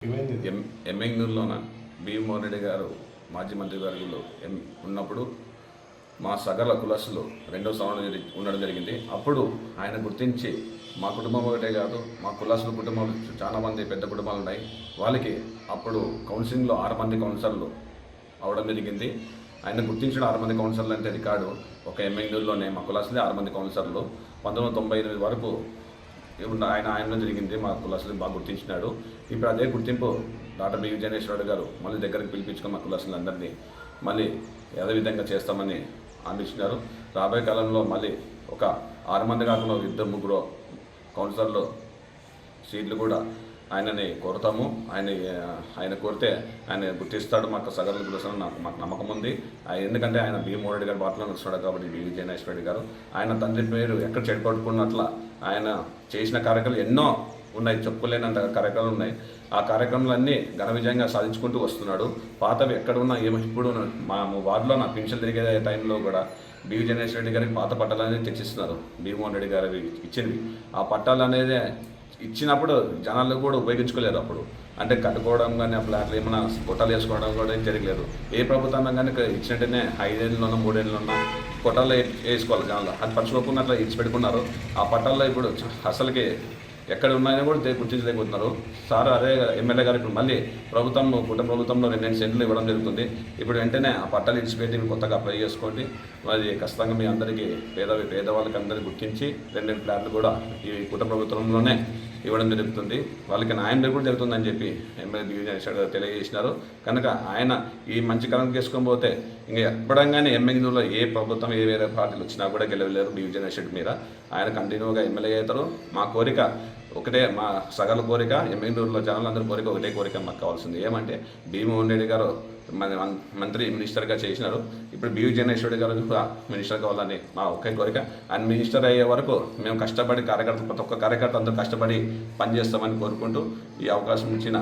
ఎమ్మెంగనూరులోన భీమోహన్ రెడ్డి గారు మాజీ మంత్రి వర్యులు ఉన్నప్పుడు మా సగల కులస్తులు రెండో స్థానంలో ఉండడం జరిగింది. అప్పుడు ఆయన గుర్తించి మా కుటుంబం ఒకటే కాదు, మా కులస్తుల కుటుంబాలు చాలామంది పెద్ద కుటుంబాలు ఉన్నాయి. వాళ్ళకి అప్పుడు కౌన్సిలింగ్లో 6 మంది కౌన్సిలర్లు అవడం జరిగింది. ఆయన గుర్తించిన 6 మంది కౌన్సిలర్లు అంటే రికార్డు ఒక ఎమ్మెంగనూరులోనే మా కులస్తులే 6 మంది కౌన్సిలర్లు 1998 వరకు ఆయన జరిగింది. మా కులస్తులు బాగా గుర్తించినాడు. ఇప్పుడు అదే గుర్తింపు డాక్టర్ బి విజయనేశ్వర గారు మళ్ళీ దగ్గరికి పిలిపించుకుని మా కులస్తులందరినీ మళ్ళీ అదే విధంగా చేస్తామని అందించినారు. రాబోయే కాలంలో మళ్ళీ ఒక 6 మంది కాకుండా 2-3 కౌన్సిలర్లు సీట్లు కూడా ఆయనని కోరుతాము. ఆయన కోరితే ఆయన గుర్తిస్తాడు. మాకు సగర్లు గురించి మాకు నమ్మకం ఉంది. ఎందుకంటే ఆయన భీమోహన్ రెడ్డి గారు బాటలో నడుస్తున్నాడు కాబట్టి బి విజయనేశ్వర రెడ్డి గారు ఆయన తండ్రి పేరు ఎక్కడ చెడిపట్టుకున్నట్ల ఆయన చేసిన కార్యక్రమాలు ఎన్నో ఉన్నాయి, చెప్పుకోలేనంత కార్యక్రమాలు ఉన్నాయి. ఆ కార్యక్రమాలన్నీ ఘన విజయంగా సాధించుకుంటూ వస్తున్నాడు. పాతవి ఎక్కడ ఉన్నా ఇప్పుడు మా వార్డులో నా పెన్షన్ తిరిగే టైంలో కూడా బి విజయనేశ్వర రెడ్డి గారికి పాత పట్టాలు అనేది తెచ్చిస్తున్నారు. భీమోహన్ రెడ్డి గారు ఇచ్చినవి ఆ పట్టాలు అనేది ఇచ్చినప్పుడు జనాలు కూడా ఉపయోగించుకోలేరు. అప్పుడు అంటే కట్టుకోవడం కానీ ఆ ఫ్లాట్లు ఏమైనా కొట్టాలు వేసుకోవడం కూడా జరగలేదు. ఏ ప్రభుత్వం కానీ ఇచ్చినట్టునే 5 ఏళ్ళలోనో 3 ఏళ్ళలోనో కొట్టాలు వేసుకోవాలి జనాలు. అది పరచుకోకుండా అట్లా ఇచ్చిపెట్టుకున్నారు. ఆ పట్టాల్లో ఇప్పుడు అసలుకి ఎక్కడ ఉన్నాయని కూడా గుర్తించలేకపోతున్నారు. సార్ అదే ఎమ్మెల్యే గారు ఇప్పుడు మళ్ళీ కుటుంబ ప్రభుత్వంలో 2 సెంట్లు ఇవ్వడం జరుగుతుంది. ఇప్పుడు వెంటనే ఆ పట్టాలు ఇచ్చిపెట్టి కొత్తగా అప్లై చేసుకోండి. మరి ఖచ్చితంగా మీ అందరికీ పేదవాళ్ళకి అందరికీ గుర్తించి 2 ఫ్లాట్లు కూడా ఈ కుటుంబ ప్రభుత్వంలోనే ఇవ్వడం జరుగుతుంది. వాళ్ళకి న్యాయం కూడా జరుగుతుందని చెప్పి ఎమ్మెల్యే దివ్య తెలియజేసినారు. కనుక ఆయన ఈ మంచి కాలం చేసుకొని పోతే ఇంకా ఎప్పటిగానే ఎమ్మెల్యేలో ఏ ప్రభుత్వం ఏ వేరే పార్టీలు వచ్చినా కూడా గెలవలేరు. బి విజయనేశ్వర మీద ఆయన కంటిన్యూగా ఎమ్మెల్యే అవుతారు. మా కోరిక ఒకటే, మా సగల కోరిక, ఎమ్మెల్యేలో జనాలందరి కోరిక ఒకటే కోరిక మాకు కావాల్సింది ఏమంటే భీమోహన్ రెడ్డి గారు మినిస్టర్గా చేసినారు. ఇప్పుడు బి విజయనేశ్వర గారు మినిస్టర్ కావాలని మా ఒకే కోరిక. ఆయన మినిస్టర్ అయ్యే వరకు మేము కష్టపడి ప్రతి ఒక్క కార్యకర్త అందరూ కష్టపడి పనిచేస్తామని కోరుకుంటూ ఈ అవకాశం ఇచ్చిన